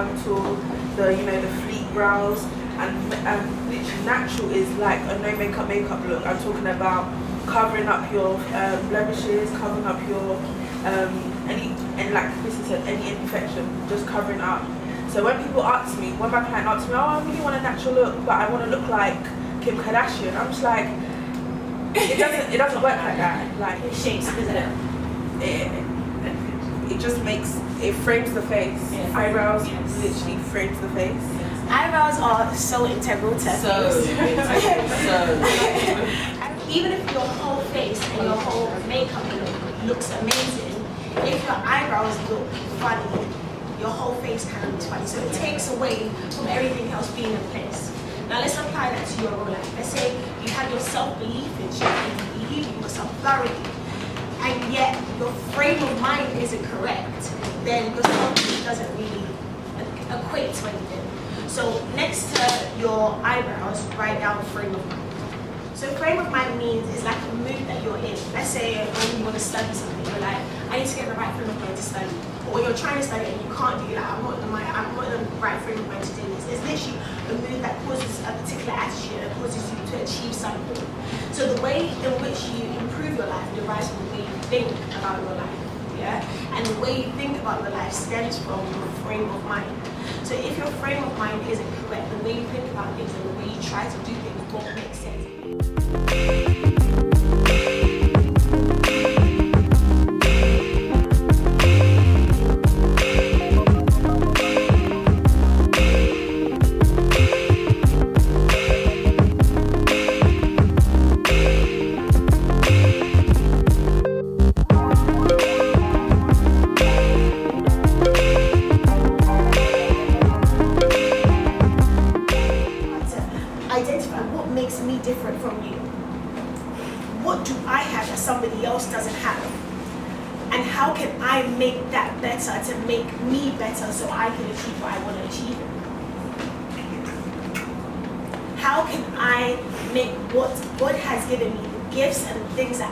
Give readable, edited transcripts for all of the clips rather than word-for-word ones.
contour, the FLEEK brows, and literally natural is like a no makeup look. I'm talking about covering up your blemishes, covering up your like Chrissy said, any imperfection, just covering up. So when people ask me, when my client asks me, oh, I really want a natural look, but I want to look like Kim Kardashian, I'm just like, it doesn't work like that. Like it shapes, isn't it? It just it frames the face. Yeah. Eyebrows Yes. literally frames the face. Yes. Eyebrows are so integral to even if your whole face and your whole makeup looks amazing, if your eyebrows look funny, your whole face kind of looks funny. So it takes away from everything else being in place. Now let's apply that to your real life. Let's say you have your self-belief in you and you believe in yourself thoroughly, and yet your frame of mind isn't correct, then your self-belief doesn't really equate to anything. So next to your eyebrows, write down frame of mind. So frame of mind means it's like a mood that you're in. Let's say when you want to study something, you're like, I need to get the right frame of mind to study. Or when you're trying to study and you can't do it, like, I'm not in the right frame of mind to do this. It's literally a mood that causes a particular attitude and causes you to achieve something. So the way in which you improve your life derives from the way you think about your life. Yeah? And the way you think about your life stems from your frame of mind. So if your frame of mind isn't correct, the way you think about things and the way you try to do things won't make sense. Identify what makes me different from you. What do I have that somebody else doesn't have? And how can I make that better to make me better so I can achieve what I want to achieve? How can I make what God has given me, the gifts and the things that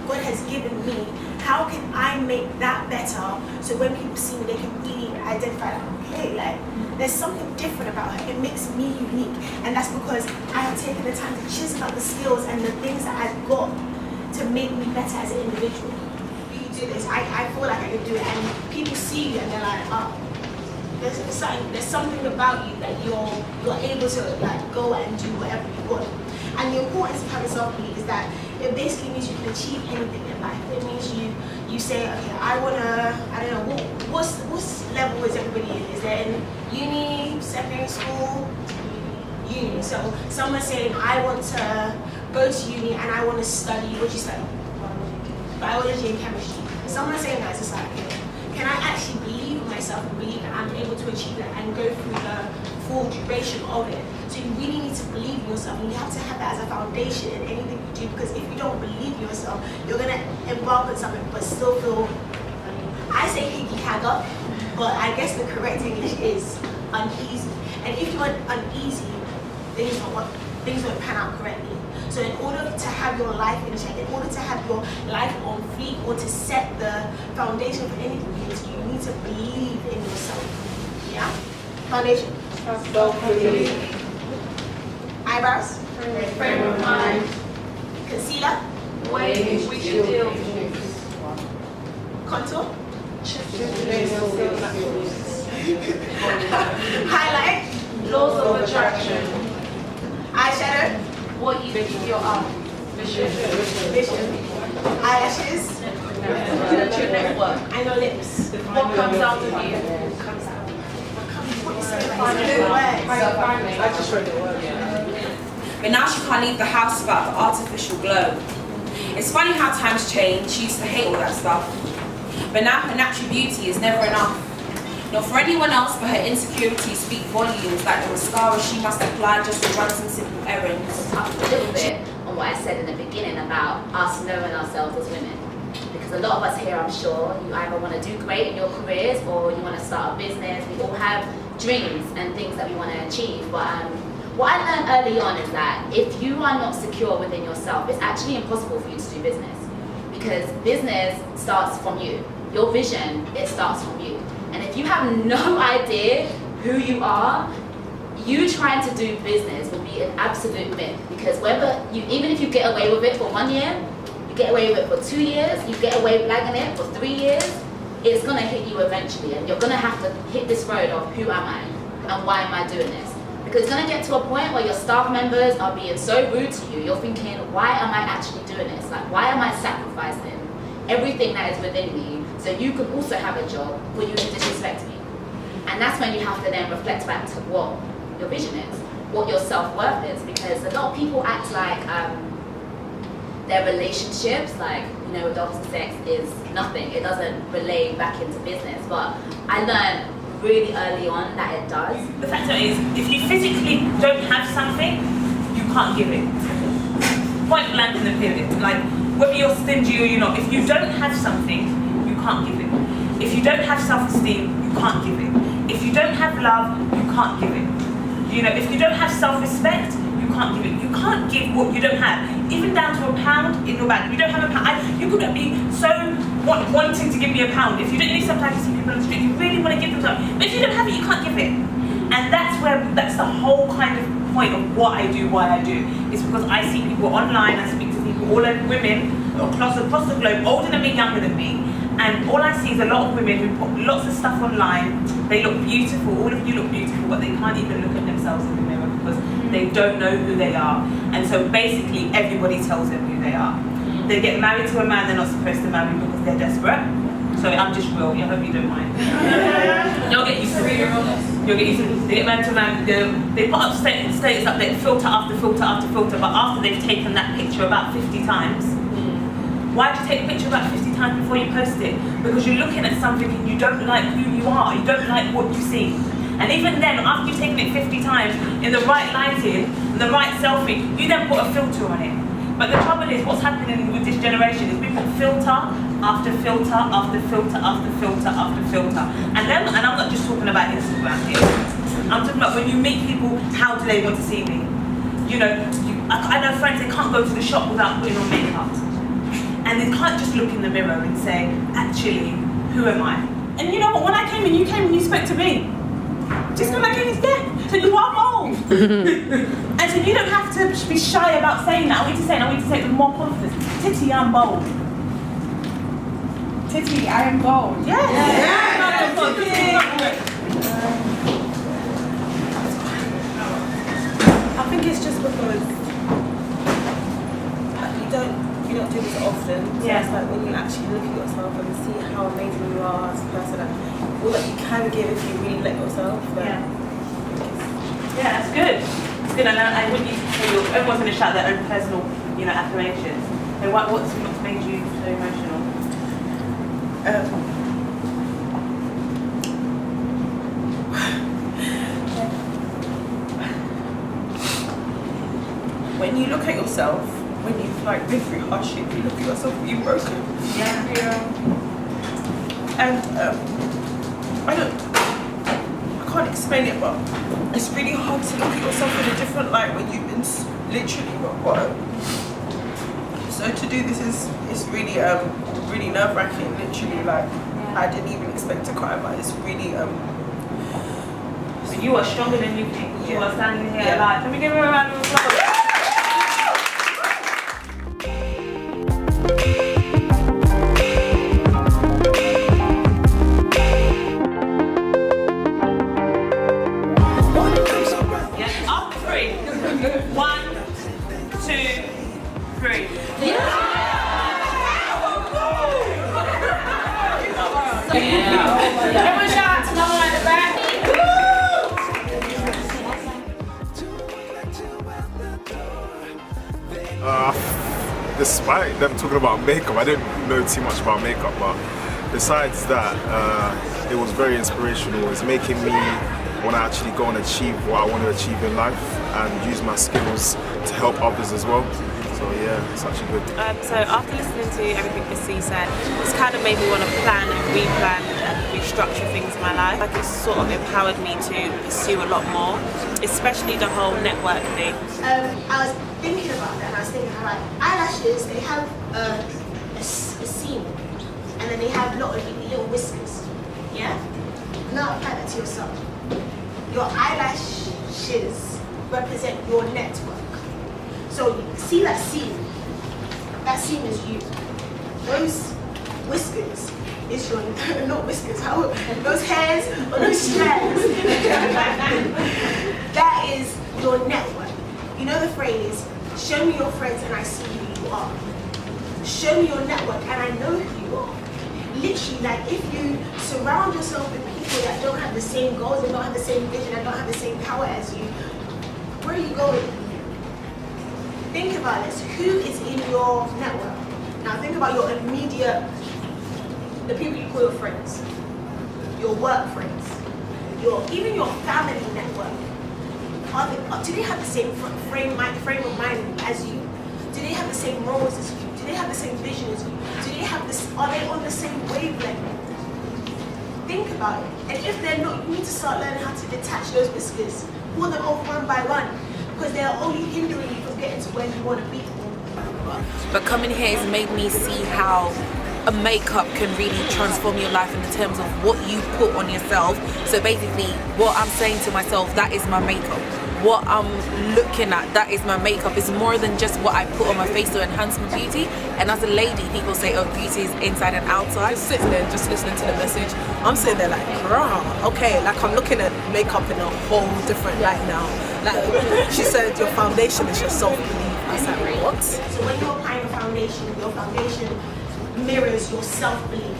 God has given me, how can I make that better so when people see me they can really identify that, okay, like there's something different about her. It makes me unique. And that's because I have taken the time to chisel up the skills and the things that I've got to make me better as an individual. You do this, I feel like I can do it. And people see you and they're like, oh, there's something about you that you're able to like go and do whatever you want. And the importance of having self-belief is that it basically means you can achieve anything in life. It means you say, okay, I don't know, what level is everybody in? Is there in uni, secondary school? Uni. So someone's saying, I want to go to uni and I want to study, what do you study? Biology and chemistry. Someone's saying that, it's just like, okay, can I actually believe in myself and believe that I'm able to achieve that and go through the full duration of it? So you really need to believe in yourself, and you have to have that as a foundation in anything you do, because if you don't believe in yourself, you're going to embark on something but still feel, I say higgy-hagger, but I guess the correct English is uneasy. And if you're uneasy, things won't pan out correctly. So in order to have your life in check, in order to have your life on fleek, or to set the foundation for anything you need to believe in yourself. Yeah? Foundation. Self-belief. Eyebrows. Frame of mind. Concealer. Way we should deal. Contour. Highlight. Laws of attraction. Eyeshadow. What you think your art. Vision. Eyelashes. Your network. And your lips. What comes out of you? I just read the word. But now she can't leave the house without the artificial glow. It's funny how times change. She used to hate all that stuff. But now her natural beauty is never enough. Not for anyone else, but her insecurities speak volumes, like the mascara she must apply just to run some simple errands. Up a little bit on what I said in the beginning about us knowing ourselves as women. Because a lot of us here, I'm sure, you either want to do great in your careers or you want to start a business. We all have dreams and things that we want to achieve. But what I learned early on is that if you are not secure within yourself, it's actually impossible for you to do business. Because business starts from you. Your vision, it starts from you. And if you have no idea who you are, you trying to do business will be an absolute myth, because even if you get away with it for 1 year, you get away with it for 2 years, you get away with blagging it for 3 years, it's gonna hit you eventually, and you're gonna have to hit this road of who am I and why am I doing this? Because it's gonna get to a point where your staff members are being so rude to you, you're thinking, why am I actually doing this? Like, why am I sacrificing everything that is within me so you can also have a job where you can disrespect me? And that's when you have to then reflect back to what your vision is, what your self-worth is, because a lot of people act like their relationships, like, with the opposite sex is nothing. It doesn't relay back into business. But I learned really early on that it does. The fact is, if you physically don't have something, you can't give it. Point blank in the period. Like, whether you're stingy or you're not, if you don't have something, you can't give it. If you don't have self-esteem, you can't give it. If you don't have love, you can't give it. If you don't have self-respect, you can't give it. You can't give what you don't have. Even down to a pound in your bag. If you don't have a pound, you couldn't be so wanting to give me a pound. If you don't, sometimes you see people on the street, you really want to give them something. But if you don't have it, you can't give it. And that's the whole kind of point of what I do, why I do. It's because I see people online, I speak to people, all of women across the globe, older than me, younger than me. And all I see is a lot of women who put lots of stuff online. They look beautiful, all of you look beautiful, but they can't even look at themselves in the mirror because they don't know who they are. And so basically everybody tells them who they are. They get married to a man they're not supposed to marry because they're desperate. So I'm just real, I hope you don't mind. You'll get used to it. You'll get used to it. They get married to a man, they put up status up there, filter after filter after filter, but after they've taken that picture about 50 times, why do you take a picture about 50 times before you post it? Because you're looking at something and you don't like who you are, you don't like what you see. And even then, after you've taken it 50 times, in the right lighting, in the right selfie, you then put a filter on it. But the trouble is, what's happening with this generation is we put filter after filter after filter after filter after filter. And I'm not just talking about Instagram here. I'm talking about when you meet people, how do they want to see me? I know friends, they can't go to the shop without putting on makeup. And they can't just look in the mirror and say, actually, who am I? And you know what, when I came in, you spoke to me. Just when I came in, yeah, so you are bold. And so you don't have to be shy about saying that. I want you to say it with more confidence. Titty, I'm bold. Titty, I am bold. Yes. I think it's just because you don't do this often. So it's like when you actually look at yourself and see how amazing you are as a person and all that you can give if you really let yourself. Yeah, that's good. It's good. And I want you to say everyone's going to shout their own personal, affirmations. So what's made you so emotional? When you look at yourself, when you've been through hardship, you look at yourself being broken. And I can't explain it, but it's really hard to look at yourself in a different light when you've been literally rock bottom. So to do this is really really nerve-wracking. Literally, I didn't even expect to cry, but it's really So you are stronger than you think. You are standing here alive. Can we give her a round of applause? Despite them talking about makeup, I didn't know too much about makeup, but besides that, it was very inspirational. It's making me want to actually go and achieve what I want to achieve in life and use my skills to help others as well. So yeah, it's actually good. So after listening to everything that C said, it's kind of made me want to plan and replan and restructure things in my life. It's sort of empowered me to pursue a lot more, especially the whole network thing. I was thinking about that, and I was thinking how eyelashes, they have a seam, and then they have little whiskers, yeah? Now apply that to yourself. Your eyelashes represent your network. So see that seam. That seam is you. Those whiskers is your, not whiskers, those hairs or those strands. That is your network. You know the phrase, show me your friends and I see who you are. Show me your network and I know who you are. Literally, like if you surround yourself with people that don't have the same goals, and don't have the same vision, and don't have the same power as you, where are you going? Think about this. Who is in your network? Now think about your immediate, the people you call your friends, your work friends, even your family network. Do they have the same frame of mind as you? Do they have the same morals as you? Do they have the same vision as you? Do they have this? Are they on the same wavelength? Think about it. And if they're not, you need to start learning how to detach those whiskers, pull them off one by one, because they are only hindering you from getting to where you want to be. But coming here has made me see how a makeup can really transform your life in the terms of what you put on yourself. So basically, what I'm saying to myself, that is my makeup. What I'm looking at, that is my makeup. It's more than just what I put on my face to enhance my beauty. And as a lady, people say, oh, beauty is inside and outside. Just sitting there, just listening to the message, I'm sitting there like, rah, okay, like I'm looking at makeup in a whole different light now. Like she said, your foundation is your self-belief. I was like, what? So when you're applying your foundation mirrors your self-belief.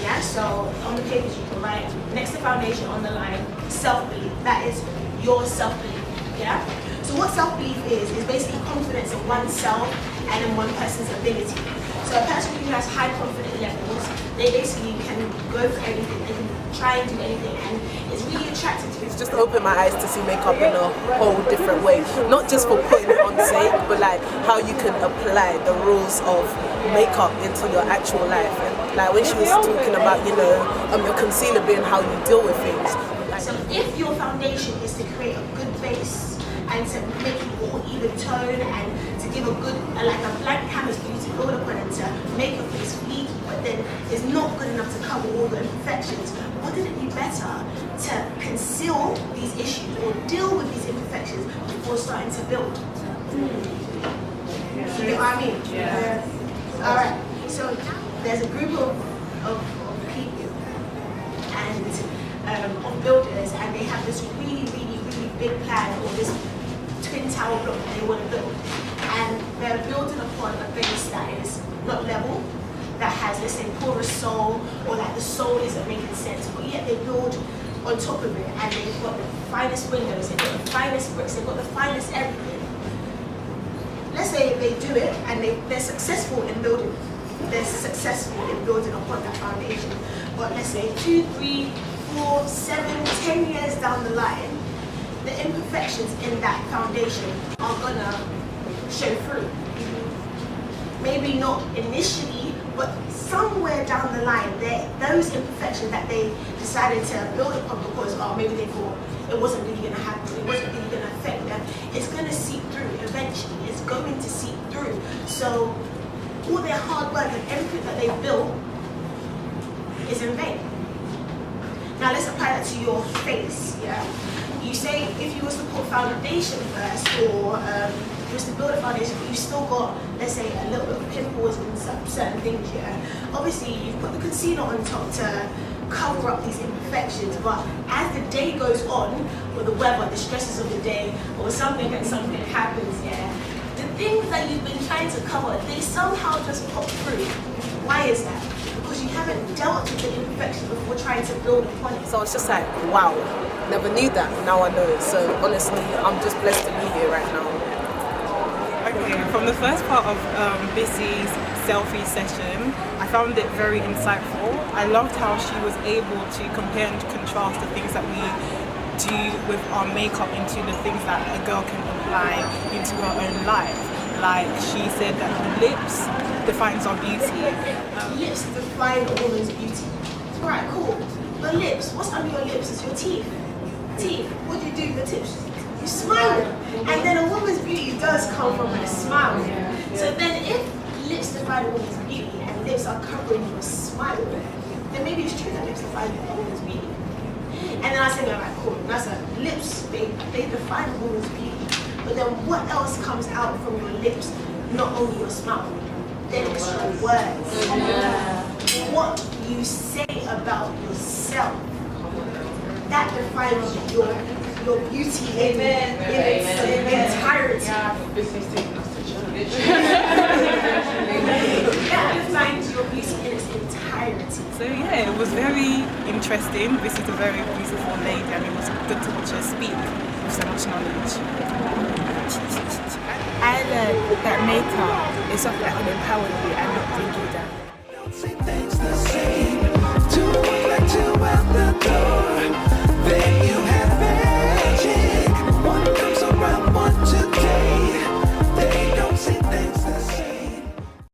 Yeah, so on the papers you can write next to foundation on the line, self-belief. That is your self-belief. Yeah? So what self-belief is basically confidence in oneself and in one person's ability. So a person who has high confidence levels, they basically can go for anything, they can try and do anything, and it's really attractive to people. It's just opened my eyes to see makeup in a whole different way. Not just for putting it on sake, but like how you can apply the rules of makeup into your actual life. And like when she was talking about, you know, your concealer being how you deal with things. So if your foundation is to create a good base and to make it all even tone and to give a good, like a blank canvas for you to build upon and to make your face fleeky, but then it's not good enough to cover all the imperfections, wouldn't it be better to conceal these issues or deal with these imperfections before starting to build? You know what I mean? Yeah. Alright, so there's a group of people and of builders, and they have this really big plan, or this twin tower block that they want to build, and they're building upon a base that is not level, that has, let's say, porous soul, or that the soul isn't making sense, but yet they build on top of it, and they've got the finest windows, they've got the finest bricks, they've got the finest everything. Let's say they do it and they're successful in building. They're successful in building upon that foundation. But let's say 2, 3, 4, 7, 10 years down the line, the imperfections in that foundation are gonna show through. Maybe not initially, but somewhere down the line, those imperfections that they decided to build upon because maybe they thought it wasn't really gonna happen, it wasn't really gonna affect them, it's gonna seep through eventually. It's going to seep through. So all their hard work and everything that they built is in vain. Now let's apply that to your face. Yeah, you say if you was to put foundation first, or you was to build a foundation, but you still got, let's say, a little bit of pimples and certain things. Yeah, obviously you put the concealer on top to cover up these imperfections, but as the day goes on, or the weather, the stresses of the day, or something happens, yeah, the things that you've been trying to cover, they somehow just pop through. Why is that? Because you haven't dealt with the imperfections before trying to build upon it. So it's just like, wow, never knew that, now I know. So honestly, I'm just blessed to be here right now. Okay, from the first part of Bissi's selfie session, I found it very insightful. I loved how she was able to compare and contrast the things that we do with our makeup into the things that a girl can apply into her own life. Like she said that the lips defines our beauty. Lips define a woman's beauty. Alright, cool. Your lips, what's under your lips is your teeth. Teeth, what do you do with the tips? You smile. And then a woman's beauty does come from a smile. So then if lips define a woman's beauty and lips are covering your smile, then maybe it's true that lips define a woman's beauty. And then I say, like, cool. And I said, lips, they define a woman's beauty. But then what else comes out from your lips? Not only your smile, then it's your words. What you say about yourself. That defines your beauty in its entirety. That defines your beauty in its entirety. So yeah, it was very interesting. This is a very beautiful lady, and it was good to watch her speak with so much knowledge. I learned that makeup is something that can empower you and not bring you down. Don't say things the same.